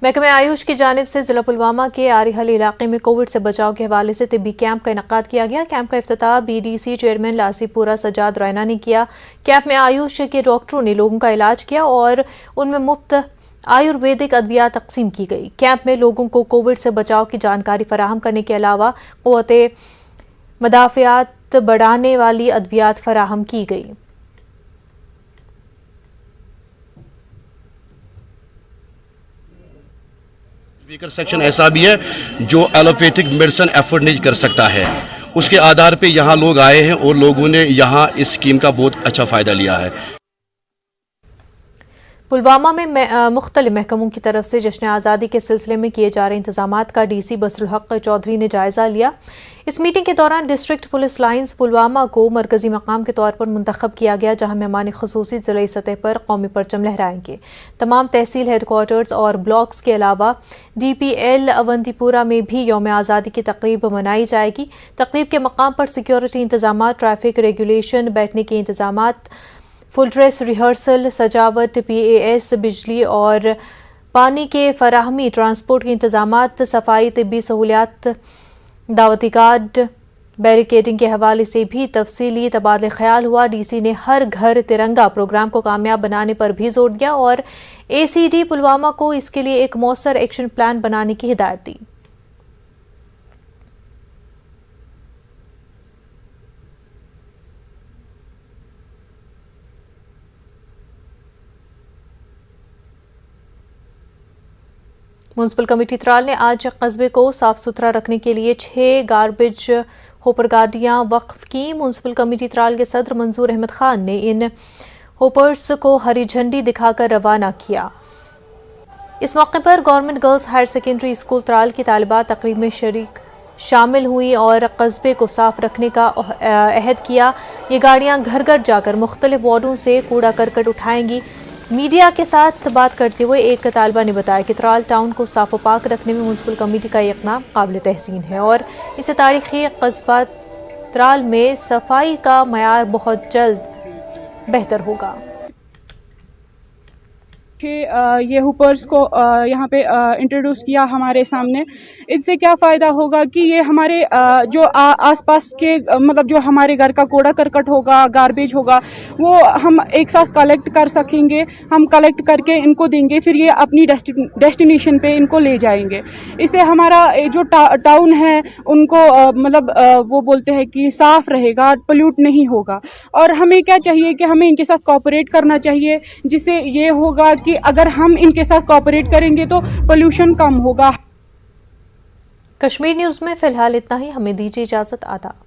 محکمہ آیوش کی جانب سے ضلع پلوامہ کے آری حل علاقے میں کووڈ سے بچاؤ کے حوالے سے طبی کیمپ کا انعقاد کیا گیا۔ کیمپ کا افتتاح BDC چیئرمین لاسی پورہ سجاد رینا نے کیا۔ کیمپ میں آیوش کے ڈاکٹروں نے لوگوں کا علاج کیا اور ان میں مفت آیورویدک ادویات تقسیم کی گئی۔ کیمپ میں لوگوں کو کووڈ سے بچاؤ کی جانکاری فراہم کرنے کے علاوہ قوت مدافعت بڑھانے والی ادویات فراہم کی گئی۔ ویکر سیکشن ایسا بھی ہے جو ایلوپیتھک میڈیسن ایفورڈ نہیں کر سکتا ہے، اس کے آدھار پہ یہاں لوگ آئے ہیں اور لوگوں نے یہاں اس اسکیم کا بہت اچھا فائدہ لیا ہے۔ پلوامہ میں مختلف محکموں کی طرف سے جشن آزادی کے سلسلے میں کیے جا رہے انتظامات کا DC بصر الحق چودھری نے جائزہ لیا۔ اس میٹنگ کے دوران ڈسٹرکٹ پولیس لائنز پلوامہ کو مرکزی مقام کے طور پر منتخب کیا گیا، جہاں مہمان خصوصی ضلعی سطح پر قومی پرچم لہرائیں گے۔ تمام تحصیل ہیڈ کوارٹرز اور بلاکس کے علاوہ DPL اونتی پورہ میں بھی یوم آزادی کی تقریب منائی جائے گی۔ تقریب کے مقام پر سیکیورٹی انتظامات، ٹریفک ریگولیشن، بیٹھنے کے انتظامات، فل ڈریس ریہرسل، سجاوٹ، PAS، بجلی اور پانی کے فراہمی، ٹرانسپورٹ کے انتظامات، صفائی، طبی سہولیات، دعوتی کارڈ، بیریکیڈنگ کے حوالے سے بھی تفصیلی تبادلہ خیال ہوا۔ DC نے ہر گھر ترنگا پروگرام کو کامیاب بنانے پر بھی زور دیا اور ACD پلوامہ کو اس کے لیے ایک مؤثر ایکشن پلان بنانے کی ہدایت دی۔ میونسپل کمیٹی ترال نے آج قصبے کو صاف ستھرا رکھنے کے لیے 6 گاربیج ہوپر گاڑیاں وقف کی۔ میونسپل کمیٹی ترال کے صدر منظور احمد خان نے ان ہوپرز کو ہری جھنڈی دکھا کر روانہ کیا۔ اس موقع پر government girls higher secondary school Tral کی طالبات تقریب میں شامل ہوئی اور قصبے کو صاف رکھنے کا عہد کیا۔ یہ گاڑیاں گھر گھر جا کر مختلف وارڈوں سے کوڑا کرکٹ اٹھائیں گی۔ میڈیا کے ساتھ بات کرتے ہوئے ایک طالبہ نے بتایا کہ ترال ٹاؤن کو صاف و پاک رکھنے میں میونسپل کمیٹی کا یہ اقدام قابل تحسین ہے اور اسے تاریخی قصبہ ترال میں صفائی کا معیار بہت جلد بہتر ہوگا۔ یہ ہوپرز کو یہاں پہ انٹروڈیوس کیا ہمارے سامنے، ان سے کیا فائدہ ہوگا کہ یہ ہمارے جو آس پاس کے مطلب جو ہمارے گھر کا کوڑا کرکٹ ہوگا، گاربیج ہوگا، وہ ہم ایک ساتھ کلیکٹ کر سکیں گے۔ ہم کلیکٹ کر کے ان کو دیں گے، پھر یہ اپنی ڈیسٹینیشن پہ ان کو لے جائیں گے۔ اس سے ہمارا جو ٹاؤن ہے ان کو مطلب وہ بولتے ہیں کہ صاف رہے گا، پلیوٹ نہیں ہوگا۔ اور ہمیں کیا چاہیے کہ ہمیں ان کے ساتھ کوآپریٹ کرنا چاہیے، جس سے یہ ہوگا کہ اگر ہم ان کے ساتھ کوآپریٹ کریں گے تو پولوشن کم ہوگا۔ کشمیر نیوز میں فی الحال اتنا ہی، ہمیں دیجیے اجازت، آداب۔